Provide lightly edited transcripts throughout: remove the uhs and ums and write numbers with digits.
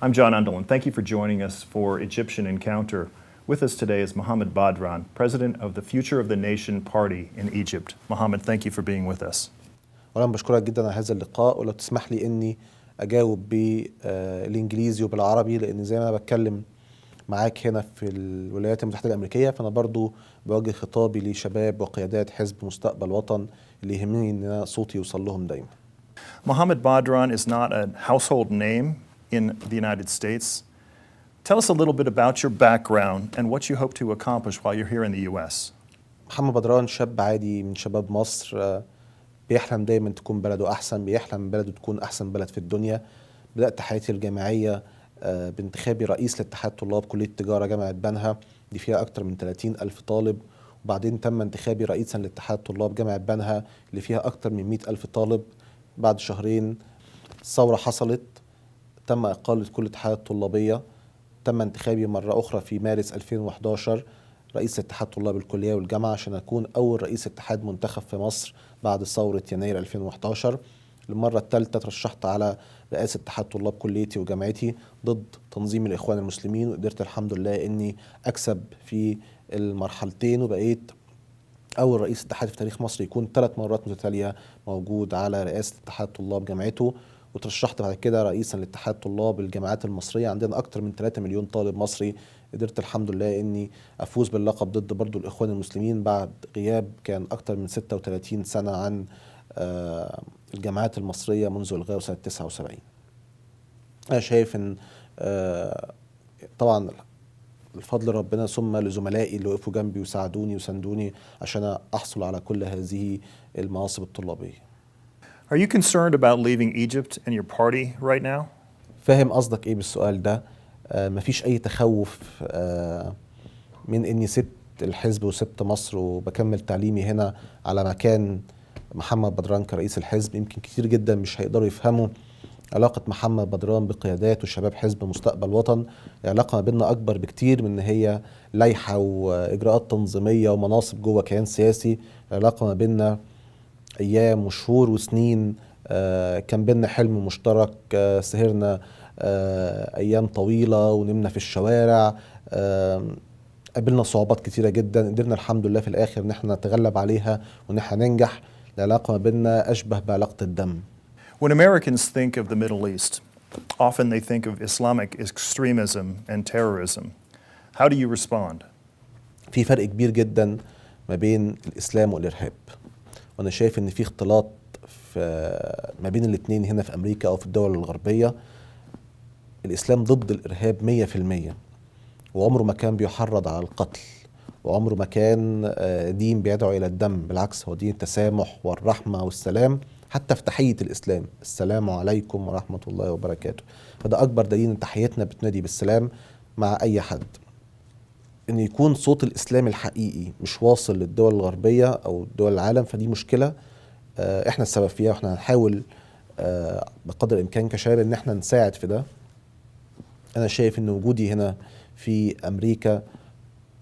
I'm John Undelman. Thank you for joining us for Egyptian Encounter. With us today is Mohamed Badran, president of the Future of the Nation Party in Egypt. Mohamed, thank you for being with us. أولا بشكرك جدا على هذا اللقاء، ولو تسمح لي إني أجاوب بالإنجليزي وبالعربي، لأن زي ما أنا بتكلم معاك هنا في الولايات المتحدة الأمريكية، فأنا برضو بوجه خطابي لشباب وقيادات حزب مستقبل وطن اللي يهمني إن أنا صوتي يوصل لهم دايما. Mohamed Badran is not a household name in the United States. Tell us a little bit about your background and what you hope to accomplish while you're here in the U.S. محمد بدران شاب عادي من شباب مصر، بيحلم دايما تكون بلده أحسن، بيحلم بلده تكون أحسن بلد في الدنيا. بدأت حياتي الجامعية بانتخابي رئيس لاتحاد طلاب كلية تجارة جامعة بنها، دي فيها أكتر من 30,000 طالب. وبعدين تم انتخابي رئيسا لاتحاد طلاب جامعة بنها اللي فيها أكتر من 100,000 طالب. بعد شهرين الثورة حصلت، تم إقالة كل اتحادات طلابية. تم انتخابي مرة أخرى في مارس 2011 رئيس اتحاد طلاب الكلية والجامعة عشان أكون أول رئيس اتحاد منتخب في مصر بعد ثورة يناير 2011. المرة الثالثة ترشحت على رئاسة اتحاد طلاب كليتي وجامعتي ضد تنظيم الإخوان المسلمين، وقدرت الحمد لله إني أكسب في المرحلتين، وبقيت أول رئيس اتحاد في تاريخ مصر يكون 3 مرات متتالية موجود على رئاسة اتحاد طلاب جامعته. وترشحت بعد كده رئيسا لاتحاد طلاب الجامعات المصرية، عندنا أكتر من 3 مليون طالب مصري. قدرت الحمد لله إني أفوز باللقب ضد برضو الإخوان المسلمين بعد غياب كان أكتر من 36 سنة عن الجامعات المصرية منذ إلغائه سنة 79. أنا شايف إن طبعا الفضل ربنا ثم لزملائي اللي وقفوا جنبي وساعدوني وساندوني عشان أحصل على كل هذه المناصب الطلابية. Are you concerned about leaving Egypt and your party right now? فاهم قصدك إيه بالسؤال ده؟ مفيش أي تخوف من إني سبت الحزب وسبت مصر وبكمل تعليمي هنا على مكان محمد بدران كرئيس الحزب. يمكن كتير جدا مش هيقدروا يفهموا علاقة محمد بدران بقيادات وشباب حزب مستقبل وطن. العلاقة ما بيننا أكبر بكتير من إن هي لايحة وإجراءات تنظيمية ومناصب جوه كيان سياسي. العلاقة ما بيننا أيام وشهور وسنين، كان بيننا حلم مشترك، سهرنا أيام طويلة ونمنا في الشوارع، قابلنا صعوبات كتيرة جدا، قدرنا الحمد لله في الآخر إن احنا نتغلب عليها وإن احنا ننجح. العلاقة ما بيننا أشبه بعلاقة الدم. When Americans think of the Middle East, often they think of Islamic extremism and terrorism. How do you respond? في فرق كبير جدا ما بين الإسلام والإرهاب، وأنا شايف إن في اختلاط ما بين الاتنين هنا في أمريكا أو في الدول الغربية. الإسلام ضد الإرهاب 100%، وعمره ما كان بيحرض على القتل، وعمره ما كان دين بيدعو إلى الدم. بالعكس هو دين التسامح والرحمة والسلام. حتى في تحية الإسلام السلام عليكم ورحمة الله وبركاته، فده أكبر دليل إن تحيتنا بتنادي بالسلام مع أي حد. إن يكون صوت الإسلام الحقيقي مش واصل للدول الغربية أو دول العالم، فدي مشكلة إحنا السبب فيها، وإحنا هنحاول بقدر الإمكان كشباب إن إحنا نساعد في ده. أنا شايف إن وجودي هنا في أمريكا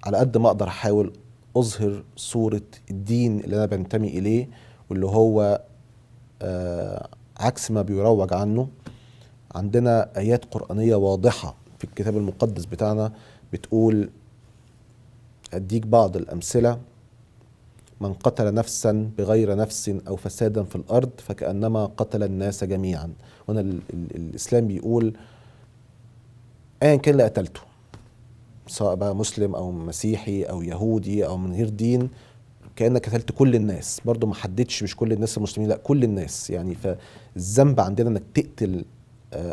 على قد ما أقدر أحاول أظهر صورة الدين اللي أنا بنتمي إليه، واللي هو عكس ما بيروج عنه. عندنا آيات قرآنية واضحة في الكتاب المقدس بتاعنا بتقول، أديك بعض الأمثلة: من قتل نفسا بغير نفس أو فسادا في الأرض فكأنما قتل الناس جميعا. وأنا الإسلام بيقول أيا كان اللي قتلته، سواء بقى مسلم أو مسيحي أو يهودي أو من غير دين، كأنك قتلت كل الناس. برضو ما حددش مش كل الناس المسلمين، لا كل الناس. يعني فالذنب عندنا انك تقتل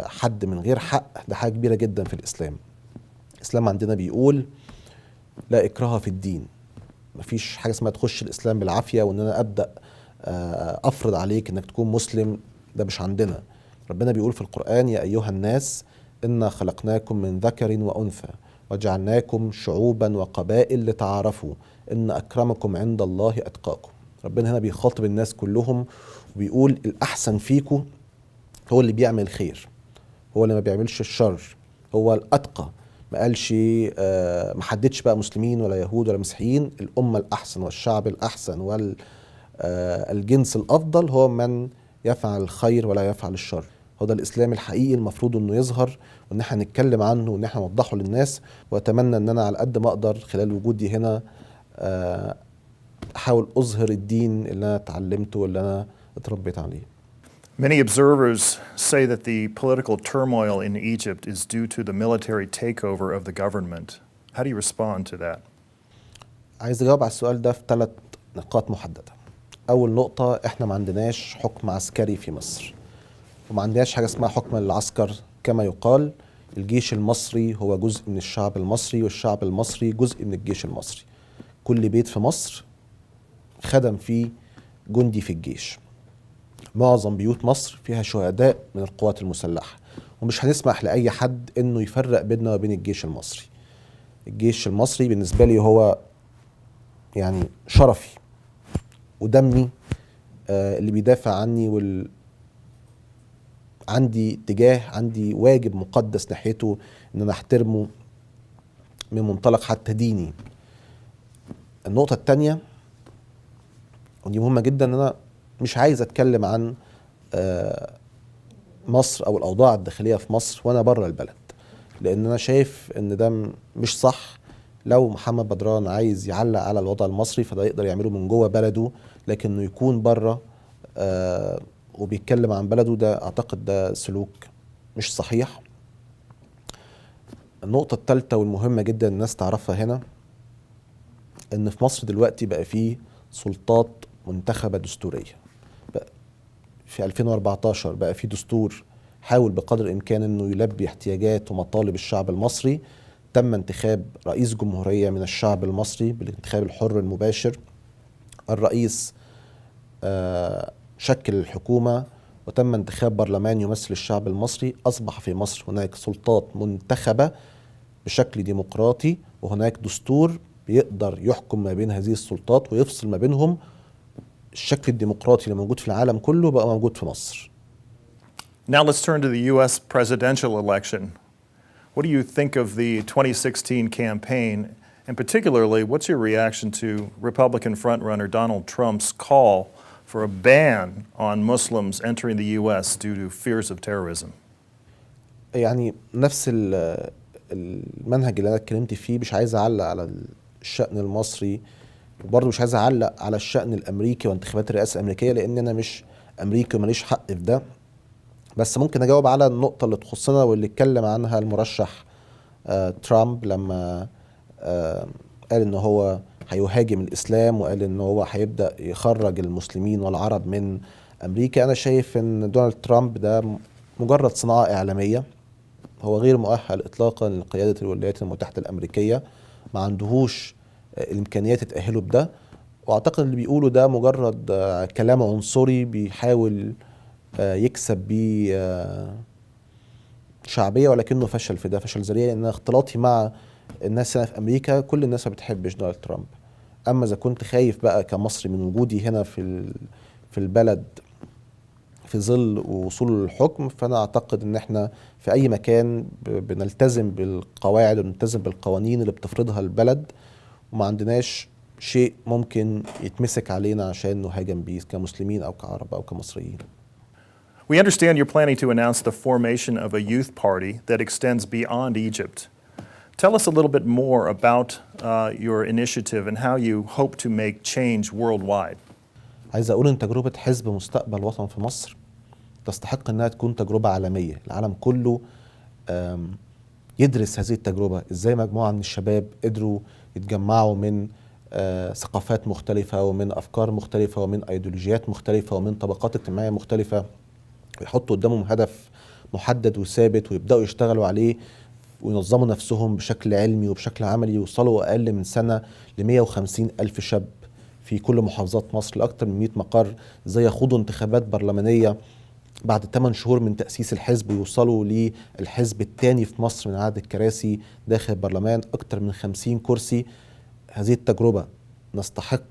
حد من غير حق، ده حاجة كبيرة جدا في الإسلام. الإسلام عندنا بيقول لا إكراه في الدين، مفيش حاجة اسمها تخش الإسلام بالعافية وإن أنا أبدأ أفرض عليك إنك تكون مسلم، ده مش عندنا. ربنا بيقول في القرآن: يا أيها الناس إنا خلقناكم من ذكر وأنثى وجعلناكم شعوبا وقبائل لتعارفوا إن أكرمكم عند الله أتقاكم. ربنا هنا بيخاطب الناس كلهم وبيقول الأحسن فيكم هو اللي بيعمل خير، هو اللي ما بيعملش الشر، هو الأتقى. ما قالش ما حددش بقى مسلمين ولا يهود ولا مسيحيين. الأمة الأحسن والشعب الأحسن والجنس الأفضل هو من يفعل الخير ولا يفعل الشر. هو ده الاسلام الحقيقي المفروض انه يظهر، وان احنا نتكلم عنه وان احنا نوضحه للناس. واتمنى ان انا على قد ما اقدر خلال وجودي هنا احاول اظهر الدين اللي انا اتعلمته واللي انا اتربيت عليه. Many observers say that the political turmoil in Egypt is due to the military takeover of the government. How do you respond to that? عايز اجاوب على السؤال ده في 3 نقاط محددة. اول نقطة، احنا ما عندناش حكم عسكري في مصر، وما عندناش حاجة اسمها حكم العسكر كما يقال. الجيش المصري هو جزء من الشعب المصري، والشعب المصري جزء من الجيش المصري. كل بيت في مصر خدم فيه جندي في الجيش. معظم بيوت مصر فيها شهداء من القوات المسلحة، ومش هنسمح لأي حد إنه يفرق بيننا وبين الجيش المصري. الجيش المصري بالنسبة لي هو يعني شرفي ودمي، اللي بيدافع عني، عندي واجب مقدس ناحيته إن أنا أحترمه من منطلق حتى ديني. النقطة التانية ودي مهمة جدا، ان انا مش عايز اتكلم عن مصر او الاوضاع الداخلية في مصر وانا بره البلد، لان انا شايف ان ده مش صح. لو محمد بدران عايز يعلق على الوضع المصري فده يقدر يعمله من جوه بلده، لكن انه يكون بره وبيتكلم عن بلده، ده اعتقد ده سلوك مش صحيح. النقطة الثالثة والمهمة جدا الناس تعرفها هنا، ان في مصر دلوقتي بقى فيه سلطات منتخبة دستورية. بقى في 2014 بقى فيه دستور حاول بقدر الامكان انه يلبي احتياجات ومطالب الشعب المصري. تم انتخاب رئيس جمهورية من الشعب المصري بالانتخاب الحر المباشر. الرئيس شكل الحكومة، وتم انتخاب برلمان يمثل الشعب المصري. أصبح في مصر هناك سلطات منتخبة بشكل ديمقراطي، وهناك دستور بيقدر يحكم ما بين هذه السلطات ويفصل ما بينهم. الشكل الديمقراطي اللي موجود في العالم كله بقى موجود في مصر. Now let's turn to the U.S. presidential election. What do you think of the 2016 campaign? And particularly, what's your reaction to Republican frontrunner Donald Trump's call for a ban on Muslims entering the U.S. due to fears of terrorism? يعني نفس المنهج اللي انا اتكلمت فيه. مش عايز اعلق على الشأن المصري، وبرضه مش عايز اعلق على الشأن الامريكي وانتخابات الرئاسة الامريكية، لان انا مش امريكي وماليش حق في ده. بس ممكن اجاوب على النقطة اللي تخصنا واللي اتكلم عنها المرشح ترامب، لما قال ان هو هيهاجم الاسلام، وقال ان هو هيبدأ يخرج المسلمين والعرب من امريكا. انا شايف ان دونالد ترامب ده مجرد صناعة اعلامية. هو غير مؤهل اطلاقا لقيادة الولايات المتحدة الامريكية، ما عندهوش الامكانيات تأهله بده. واعتقد اللي بيقوله ده مجرد كلام عنصري بيحاول يكسب بيه شعبية، ولكنه فشل في ده، فشل ذريع. لان اختلاطي مع الناس هنا في امريكا، كل الناس ما بتحبش دونالد ترامب. اما اذا كنت خايف بقى كمصري من وجودي هنا في البلد في ظل وصوله للحكم، فانا اعتقد ان احنا في اي مكان بنلتزم بالقواعد ونلتزم بالقوانين اللي بتفرضها البلد، وما عندناش شيء ممكن يتمسك علينا عشان نهاجم بيه كمسلمين او كعرب او كمصريين. We understand you're planning to announce the formation of a youth party that extends beyond Egypt. Tell us a little bit more about your initiative and how you hope to make change worldwide. عايز اقول ان تجربة حزب مستقبل وطن في مصر تستحق انها تكون تجربة عالمية. العالم كله يدرس هذه التجربة، ازاي مجموعة من الشباب قدروا يتجمعوا من ثقافات مختلفة ومن افكار مختلفة ومن ايديولوجيات مختلفة ومن طبقات اجتماعية مختلفة، ويحطوا قدامهم هدف محدد وثابت ويبدأوا يشتغلوا عليه وينظموا نفسهم بشكل علمي وبشكل عملي. يوصلوا أقل من سنة ل150 ألف شاب في كل محافظات مصر، لأكثر من 100 مقر. زي يخوضوا انتخابات برلمانية بعد 8 شهور من تأسيس الحزب، ويوصلوا للحزب الثاني في مصر من عدد الكراسي داخل البرلمان، أكثر من 50 كرسي. هذه التجربة نستحق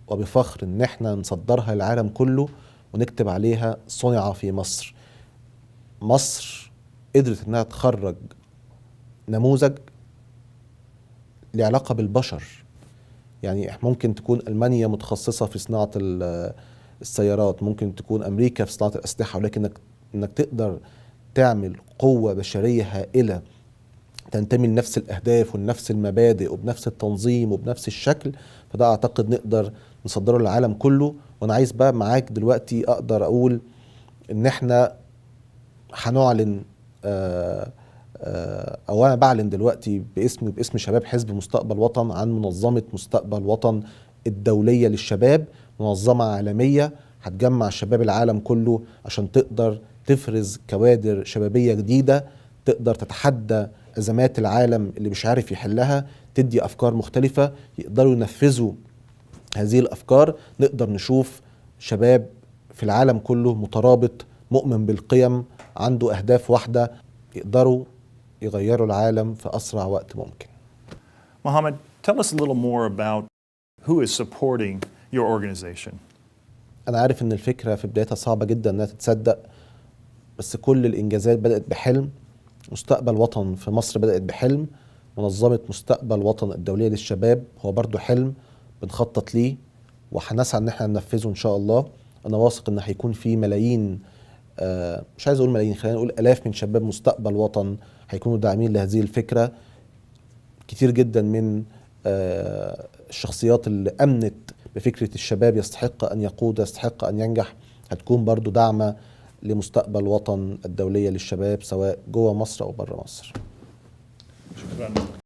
وبفخر إن احنا نصدرها للعالم كله ونكتب عليها صنع في مصر. مصر قدرت انها تخرج نموذج له علاقة بالبشر. يعني ممكن تكون ألمانيا متخصصة في صناعة السيارات، ممكن تكون أمريكا في صناعة الأسلحة، ولكن انك تقدر تعمل قوة بشرية هائلة تنتمي لنفس الأهداف ونفس المبادئ وبنفس التنظيم وبنفس الشكل، فده أعتقد نقدر نصدره للعالم كله. وأنا عايز بقى معاك دلوقتي أقدر أقول إن إحنا هنعلن أو أنا بعلن دلوقتي باسمي وباسم شباب حزب مستقبل وطن عن منظمة مستقبل وطن الدولية للشباب، منظمة عالمية هتجمع شباب العالم كله عشان تقدر تفرز كوادر شبابية جديدة تقدر تتحدى أزمات العالم اللي مش عارف يحلها، تدي أفكار مختلفة يقدروا ينفذوا هذه الأفكار. نقدر نشوف شباب في العالم كله مترابط مؤمن بالقيم عنده أهداف واحدة يقدروا يغيروا العالم في أسرع وقت ممكن. Mohammed, tell us a little more about who is supporting your organization. أنا عارف إن الفكرة في بدايتها صعبة جدا إنها تتصدق، بس كل الإنجازات بدأت بحلم. مستقبل وطن في مصر بدأت بحلم، منظمة مستقبل وطن الدولية للشباب هو برضو حلم بنخطط ليه وهنسعى إن احنا ننفذه إن شاء الله. أنا واثق إن هيكون في ملايين، مش عايز أقول ملايين، خلينا نقول آلاف من شباب مستقبل وطن هيكونوا داعمين لهذه الفكرة. كتير جدا من الشخصيات اللي أمنت بفكرة الشباب يستحق أن يقود يستحق أن ينجح هتكون برضو داعمة لمستقبل وطن الدولية للشباب سواء جوه مصر أو بره مصر. شكرا.